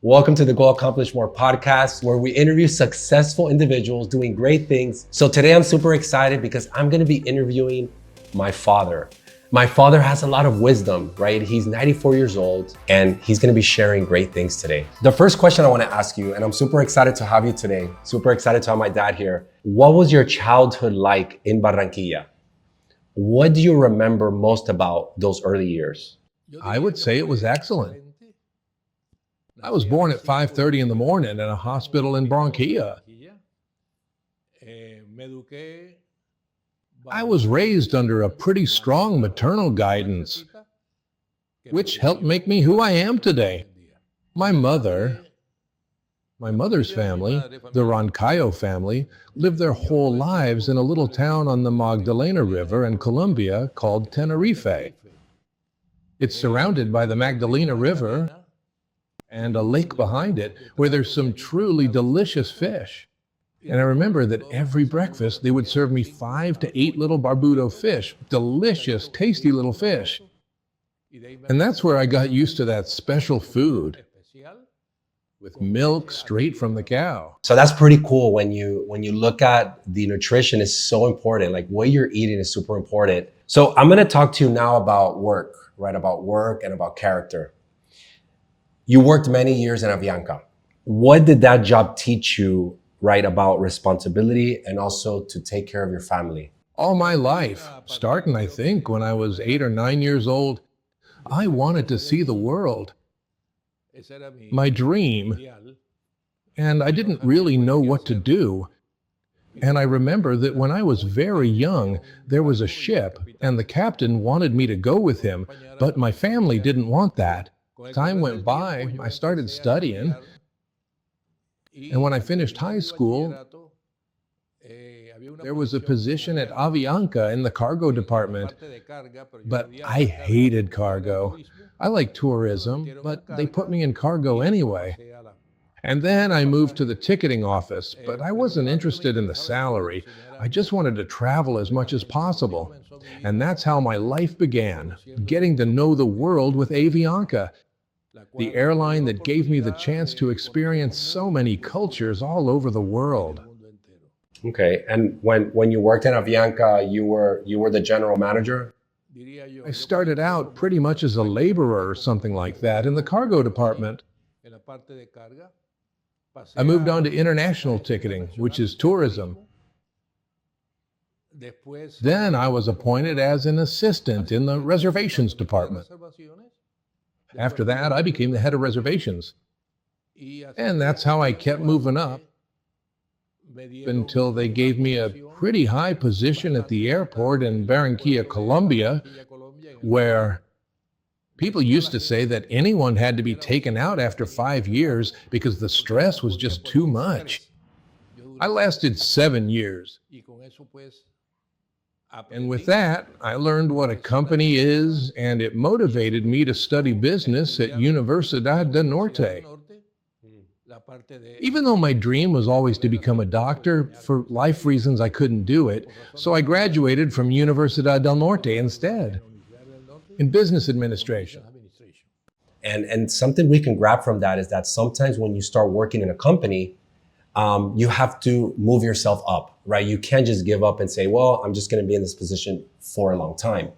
Welcome to the Go Accomplish More podcast, where we interview successful individuals doing great things. So today I'm super excited because I'm going to be interviewing my father. My father has a lot of wisdom, right? He's 94 years old and he's going to be sharing great things today. The first question I want to ask you, and I'm super excited to have you today, super excited to have my dad here. What was your childhood like in Barranquilla? What do you remember most about those early years? I would say it was excellent. I was born at 5:30 in the morning in a hospital in Barranquilla. I was raised under a pretty strong maternal guidance, which helped make me who I am today. My mother's family, the Roncayo family, lived their whole lives in a little town on the Magdalena River in Colombia called Tenerife. It's surrounded by the Magdalena River and a lake behind it where there's some truly delicious fish. And I remember that every breakfast they would serve me 5 to 8 little barbudo fish, delicious, tasty little fish. And that's where I got used to that special food with milk straight from the cow. So that's pretty cool when you look at the nutrition is so important, like what you're eating is super important. So I'm going to talk to you now about work, right? About work and about character. You worked many years in Avianca. What did that job teach you, right, about responsibility and also to take care of your family? All my life, starting I think when I was 8 or 9 years old, I wanted to see the world. My dream, and I didn't really know what to do. And I remember that when I was very young, there was a ship and the captain wanted me to go with him, but my family didn't want that. Time went by, I started studying, and when I finished high school, there was a position at Avianca in the cargo department, but I hated cargo. I like tourism, but they put me in cargo anyway. And then I moved to the ticketing office, but I wasn't interested in the salary. I just wanted to travel as much as possible. And that's how my life began, getting to know the world with Avianca, the airline that gave me the chance to experience so many cultures all over the world. Okay, and when you worked at Avianca, you were the general manager? I started out pretty much as a laborer or something like that in the cargo department. I moved on to international ticketing, which is tourism. Then I was appointed as an assistant in the reservations department. After that, I became the head of reservations. And that's how I kept moving up until they gave me a pretty high position at the airport in Barranquilla, Colombia, where people used to say that anyone had to be taken out after 5 years because the stress was just too much. I lasted 7 years. And with that, I learned what a company is, and it motivated me to study business at Universidad del Norte. Even though my dream was always to become a doctor, for life reasons I couldn't do it, so I graduated from Universidad del Norte instead, in business administration. And something we can grab from that is that sometimes when you start working in a company, you have to move yourself up, right? You can't just give up and say, well, I'm just going to be in this position for a long time.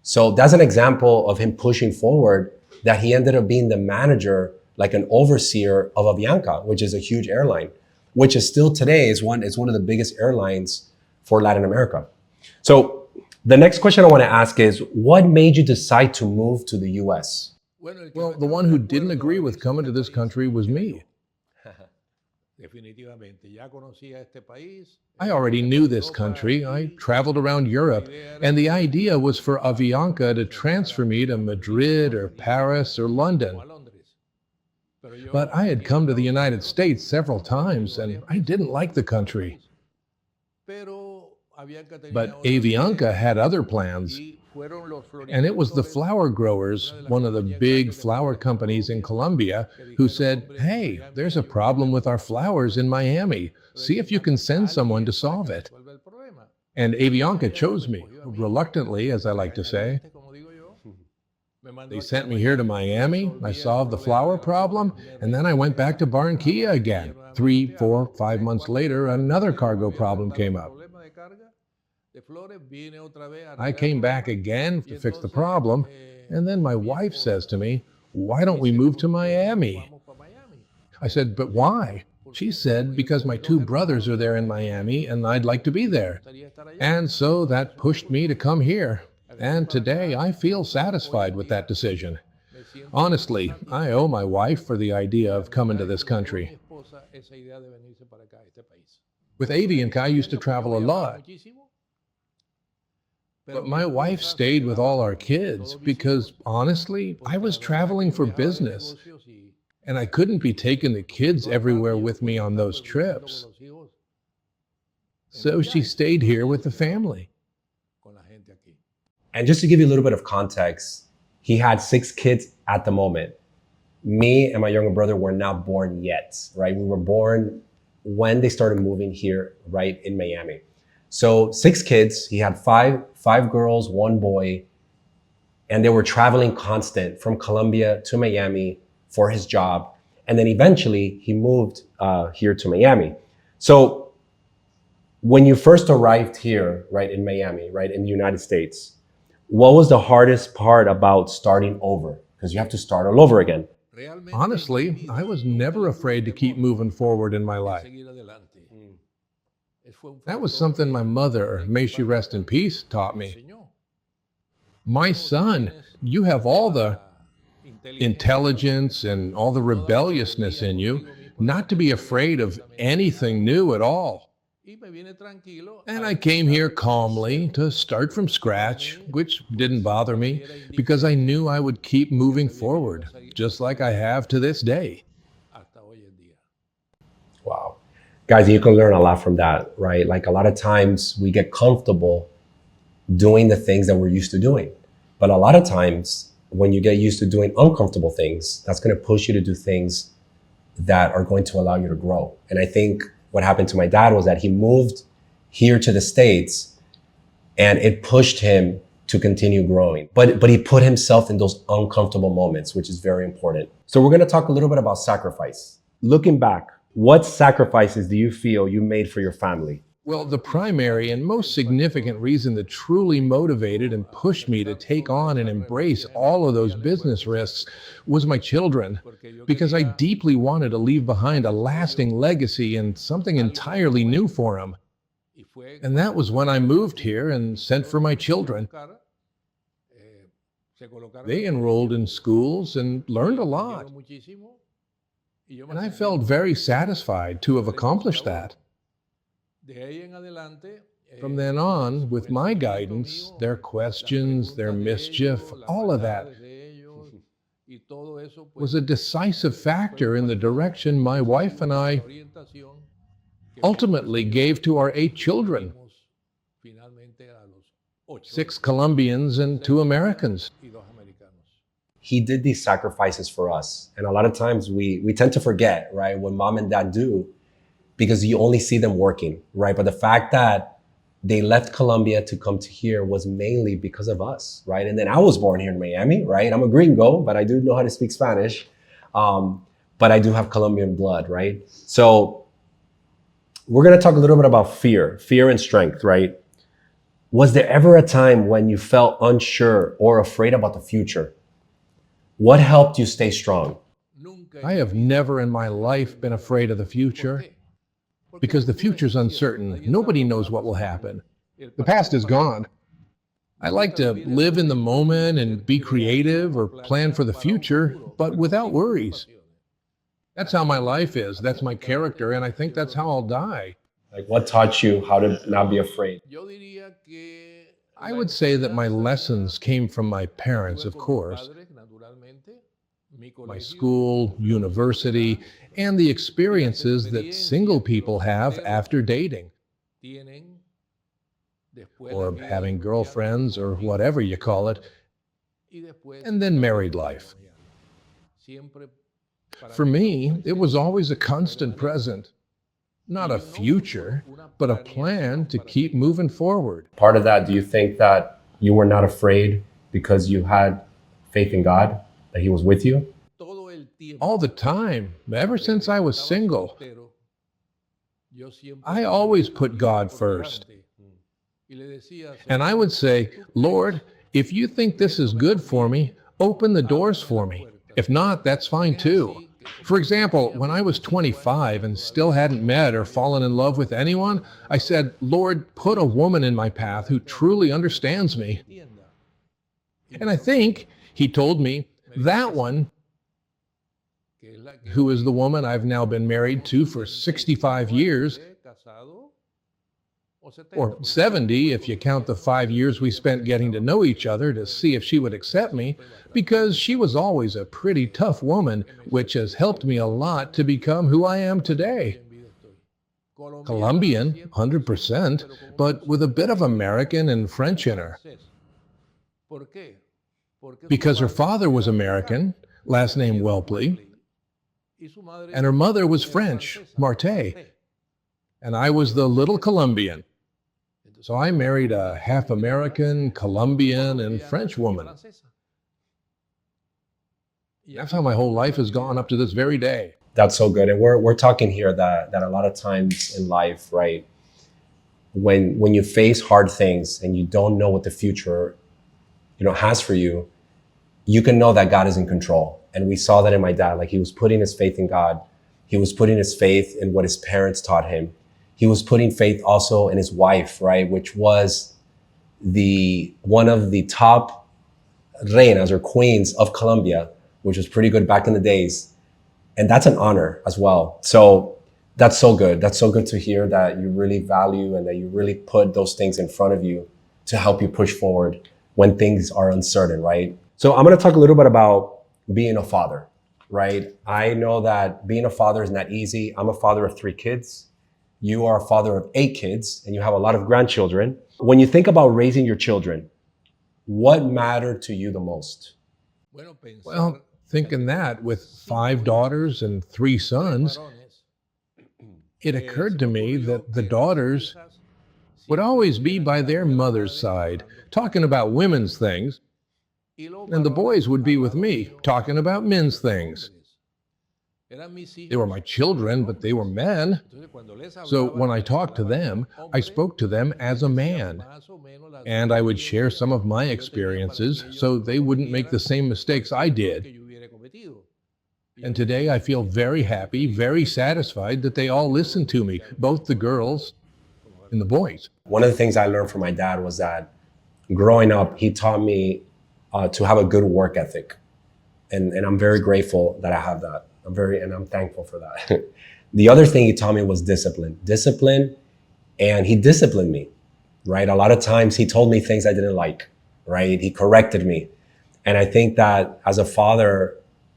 So that's an example of him pushing forward, that he ended up being the manager, like an overseer of Avianca, which is a huge airline, which is still today is one of the biggest airlines for Latin America. So the next question I want to ask is, what made you decide to move to the US? Well, the one who didn't agree with coming to this country was me. I already knew this country. I traveled around Europe, and the idea was for Avianca to transfer me to Madrid or Paris or London. But I had come to the United States several times, and I didn't like the country. But Avianca had other plans, and it was the flower growers, one of the big flower companies in Colombia, who said, hey, there's a problem with our flowers in Miami. See if you can send someone to solve it. And Avianca chose me, reluctantly, as I like to say. They sent me here to Miami. I solved the flower problem, and then I went back to Barranquilla again. 3, 4, 5 months later, another cargo problem came up. I came back again to fix the problem, and then my wife says to me, "Why don't we move to Miami?" I said, "But why?" She said, "Because my two brothers are there in Miami, and I'd like to be there." And so that pushed me to come here. And today I feel satisfied with that decision. Honestly, I owe my wife for the idea of coming to this country. With Avianca, I used to travel a lot. But my wife stayed with all our kids because, honestly, I was traveling for business, and I couldn't be taking the kids everywhere with me on those trips. So she stayed here with the family. And just to give you a little bit of context, he had 6 kids at the moment. Me and my younger brother were not born yet, right? We were born when they started moving here, right in Miami. So 6 kids, he had five girls, 1 boy, and they were traveling constant from Colombia to Miami for his job. And then eventually he moved here to Miami. So when you first arrived here, right in Miami, right in the United States, what was the hardest part about starting over? Because you have to start all over again. Honestly, I was never afraid to keep moving forward in my life. That was something my mother, may she rest in peace, taught me. My son, you have all the intelligence and all the rebelliousness in you, not to be afraid of anything new at all. And I came here calmly to start from scratch, which didn't bother me because I knew I would keep moving forward, just like I have to this day. Wow. Guys, you can learn a lot from that, right? Like a lot of times we get comfortable doing the things that we're used to doing. But a lot of times when you get used to doing uncomfortable things, that's going to push you to do things that are going to allow you to grow. And I think what happened to my dad was that he moved here to the States and it pushed him to continue growing. But he put himself in those uncomfortable moments, which is very important. So we're going to talk a little bit about sacrifice. Looking back, what sacrifices do you feel you made for your family? Well, the primary and most significant reason that truly motivated and pushed me to take on and embrace all of those business risks was my children, because I deeply wanted to leave behind a lasting legacy and something entirely new for them. And that was when I moved here and sent for my children. They enrolled in schools and learned a lot. And I felt very satisfied to have accomplished that. From then on, with my guidance, their questions, their mischief, all of that was a decisive factor in the direction my wife and I ultimately gave to our 8 children, 6 Colombians and 2 Americans. He did these sacrifices for us. And a lot of times we tend to forget, right, what mom and dad do, because you only see them working, right? But the fact that they left Colombia to come to here was mainly because of us, right? And then I was born here in Miami, right? I'm a gringo, but I do know how to speak Spanish. But I do have Colombian blood, right? So we're going to talk a little bit about fear and strength, right? Was there ever a time when you felt unsure or afraid about the future? What helped you stay strong? I have never in my life been afraid of the future, because the future's uncertain. Nobody knows what will happen. The past is gone. I like to live in the moment and be creative or plan for the future, but without worries. That's how my life is. That's my character, and I think that's how I'll die. Like, what taught you how to not be afraid? I would say that my lessons came from my parents, of course, my school, university, and the experiences that single people have after dating, or having girlfriends, or whatever you call it, and then married life. For me, it was always a constant present, not a future, but a plan to keep moving forward. Part of that, do you think that you were not afraid because you had faith in God, that He was with you? All the time, ever since I was single. I always put God first. And I would say, Lord, if you think this is good for me, open the doors for me. If not, that's fine too. For example, when I was 25 and still hadn't met or fallen in love with anyone, I said, Lord, put a woman in my path who truly understands me. And I think He told me, that one, who is the woman I've now been married to for 65 years, or 70 if you count the 5 years we spent getting to know each other to see if she would accept me, because she was always a pretty tough woman, which has helped me a lot to become who I am today. Colombian, 100%, but with a bit of American and French in her. Because her father was American, last name Welpley, and her mother was French, Marte, and I was the little Colombian. So I married a half American, Colombian, and French woman. That's how my whole life has gone up to this very day. That's so good. And we're talking here that a lot of times in life, right, when you face hard things and you don't know what the future, has for you, you can know that God is in control. And we saw that in my dad. Like, he was putting his faith in God. He was putting his faith in what his parents taught him. He was putting faith also in his wife, right, which was one of the top reinas or queens of Colombia, which was pretty good back in the days. And that's an honor as well. So that's so good. That's so good to hear that you really value and that you really put those things in front of you to help you push forward when things are uncertain, right? So I'm going to talk a little bit about being a father, right? I know that being a father is not easy. I'm a father of 3 kids. You are a father of 8 kids, and you have a lot of grandchildren. When you think about raising your children, what mattered to you the most? Well, thinking that with 5 daughters and 3 sons, it occurred to me that the daughters would always be by their mother's side, talking about women's things, and the boys would be with me, talking about men's things. They were my children, but they were men. So when I talked to them, I spoke to them as a man. And I would share some of my experiences so they wouldn't make the same mistakes I did. And today I feel very happy, very satisfied that they all listened to me, both the girls and the boys. One of the things I learned from my dad was that growing up, he taught me to have a good work ethic. And I'm very grateful that I have that. I'm thankful for that. The other thing he taught me was discipline, and he disciplined me, right? A lot of times he told me things I didn't like, right? He corrected me. And I think that as a father,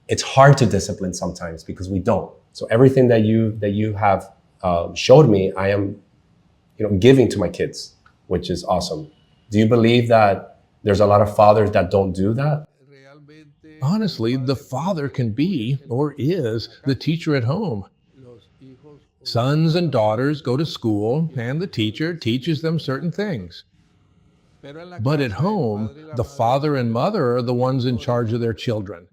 it's hard to discipline sometimes because we don't. So everything that you have showed me, I am, giving to my kids, which is awesome. Do you believe that there's a lot of fathers that don't do that? Honestly, the father can be, or is, the teacher at home. Sons and daughters go to school, and the teacher teaches them certain things. But at home, the father and mother are the ones in charge of their children.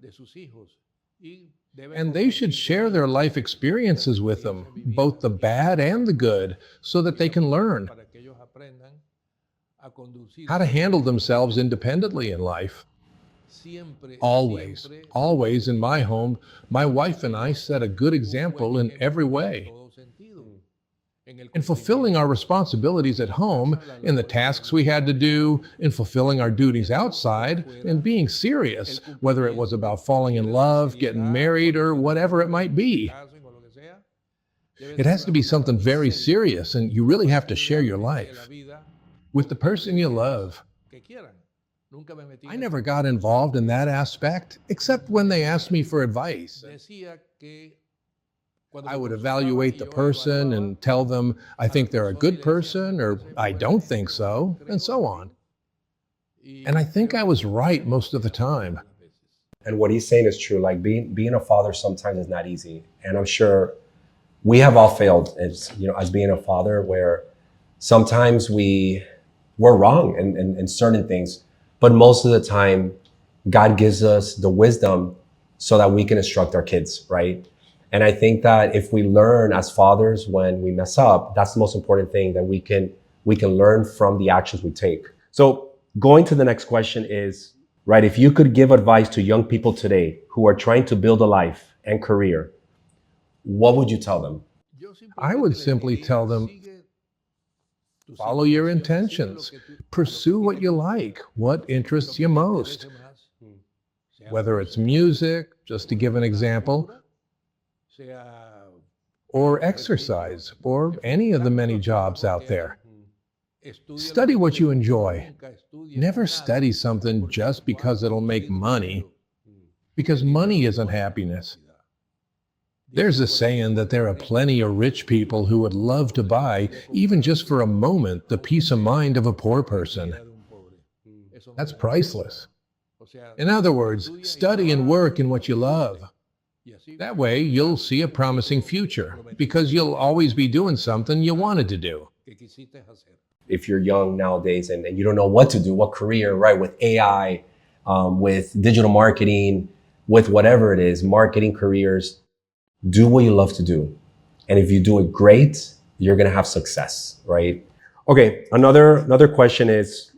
And they should share their life experiences with them, both the bad and the good, so that they can learn how to handle themselves independently in life. Always in my home, my wife and I set a good example in every way. In fulfilling our responsibilities at home, in the tasks we had to do, in fulfilling our duties outside, and being serious, whether it was about falling in love, getting married, or whatever it might be. It has to be something very serious, and you really have to share your life with the person you love. I never got involved in that aspect, except when they asked me for advice. I would evaluate the person and tell them I think they're a good person or I don't think so, and so on. And I think I was right most of the time. And what he's saying is true. Like being a father sometimes is not easy. And I'm sure we have all failed as being a father, where sometimes we're wrong in certain things. But most of the time, God gives us the wisdom so that we can instruct our kids, right? And I think that if we learn as fathers when we mess up, that's the most important thing, that we can learn from the actions we take. So going to the next question is, right, if you could give advice to young people today who are trying to build a life and career, what would you tell them? I would simply tell them, follow your intentions, pursue what you like, what interests you most, whether it's music, just to give an example, or exercise, or any of the many jobs out there. Study what you enjoy. Never study something just because it'll make money, because money isn't happiness. There's a saying that there are plenty of rich people who would love to buy, even just for a moment, the peace of mind of a poor person. That's priceless. In other words, study and work in what you love. That way, you'll see a promising future, because you'll always be doing something you wanted to do. If you're young nowadays and you don't know what to do, what career, right, with AI, with digital marketing, with whatever it is, marketing careers, do what you love to do. And if you do it great, you're going to have success, right? Okay, another question is,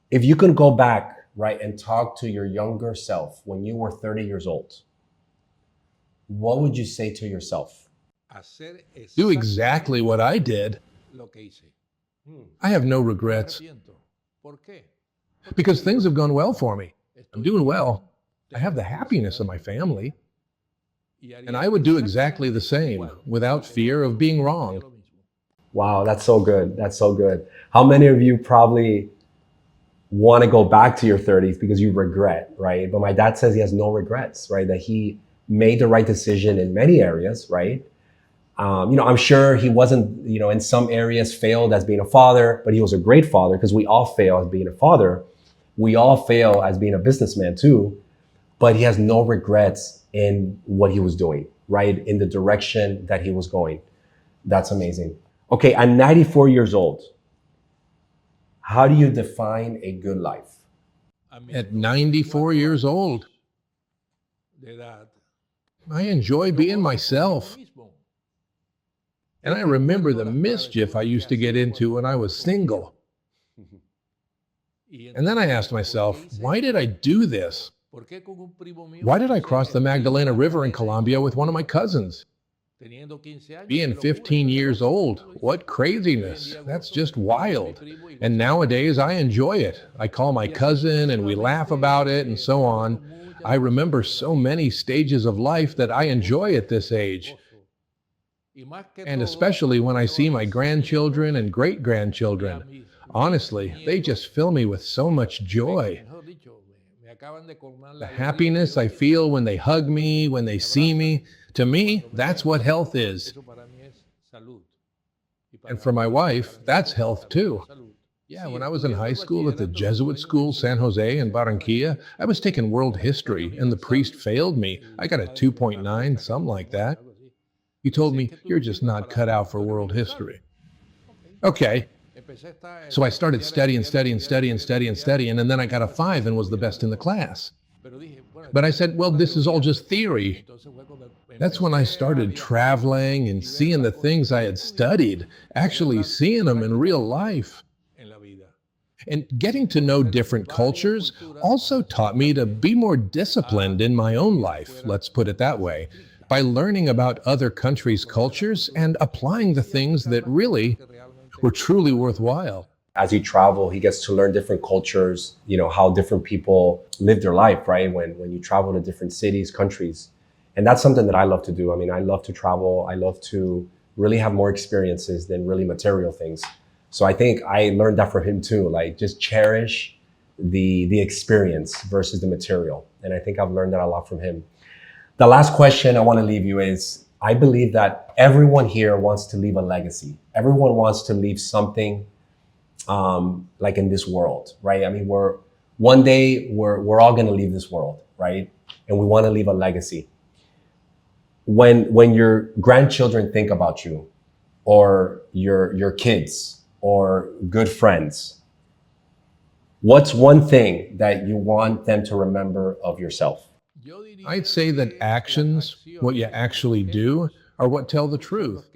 if you can go back, right, and talk to your younger self when you were 30 years old, what would you say to yourself? Do exactly what I did. I have no regrets, because things have gone well for me. I'm doing well. I have the happiness of my family. And I would do exactly the same, without fear of being wrong. Wow, that's so good. That's so good. How many of you probably want to go back to your 30s because you regret, right? But my dad says he has no regrets, right? That he made the right decision in many areas, right? I'm sure he wasn't, in some areas failed as being a father, but he was a great father, because we all fail as being a father. We all fail as being a businessman too, but he has no regrets in what he was doing, right? In the direction that he was going. That's amazing. Okay, at 94 years old, how do you define a good life? At 94 years old, I enjoy being myself. And I remember the mischief I used to get into when I was single. And then I asked myself, why did I do this? Why did I cross the Magdalena River in Colombia with one of my cousins? Being 15 years old, what craziness. That's just wild. And nowadays I enjoy it. I call my cousin and we laugh about it and so on. I remember so many stages of life that I enjoy at this age. And especially when I see my grandchildren and great-grandchildren. Honestly, they just fill me with so much joy. The happiness I feel when they hug me, when they see me, to me, that's what health is. And for my wife, that's health too. Yeah, when I was in high school at the Jesuit school, San Jose in Barranquilla, I was taking world history and the priest failed me. I got a 2.9, something like that. He told me, you're just not cut out for world history. Okay. So I started studying, and then I got a 5 and was the best in the class. But I said, well, this is all just theory. That's when I started traveling and seeing the things I had studied, actually seeing them in real life. And getting to know different cultures also taught me to be more disciplined in my own life, let's put it that way, by learning about other countries' cultures and applying the things that really were truly worthwhile. As he travel, he gets to learn different cultures, how different people live their life, right? When you travel to different cities, countries. And that's something that I love to do. I mean, I love to travel. I love to really have more experiences than really material things. So I think I learned that from him too, like just cherish the experience versus the material. And I think I've learned that a lot from him. The last question I want to leave you is, I believe that everyone here wants to leave a legacy. Everyone wants to leave something like in this world, right? I mean, one day we're all going to leave this world, right? And we want to leave a legacy. When your grandchildren think about you, or your kids, or good friends, What's one thing that you want them to remember of yourself? I'd say that actions, what you actually do, are what tell the truth.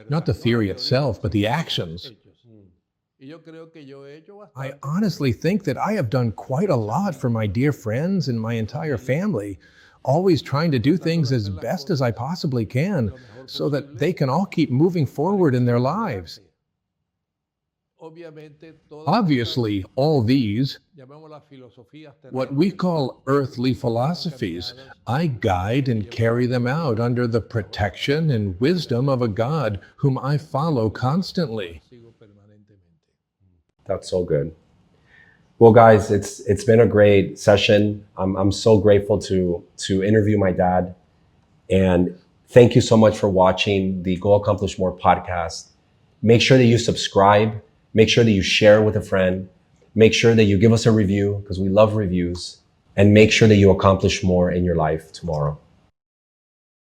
Not the theory itself, but the actions. I honestly think that I have done quite a lot for my dear friends and my entire family, always trying to do things as best as I possibly can so that they can all keep moving forward in their lives. Obviously, all these, what we call earthly philosophies, I guide and carry them out under the protection and wisdom of a God whom I follow constantly. That's so good. Well, guys, it's been a great session. I'm so grateful to interview my dad, and thank you so much for watching the Go Accomplish More podcast. Make sure that you subscribe. Make sure that you share with a friend. Make sure that you give us a review because we love reviews, and make sure that you accomplish more in your life tomorrow.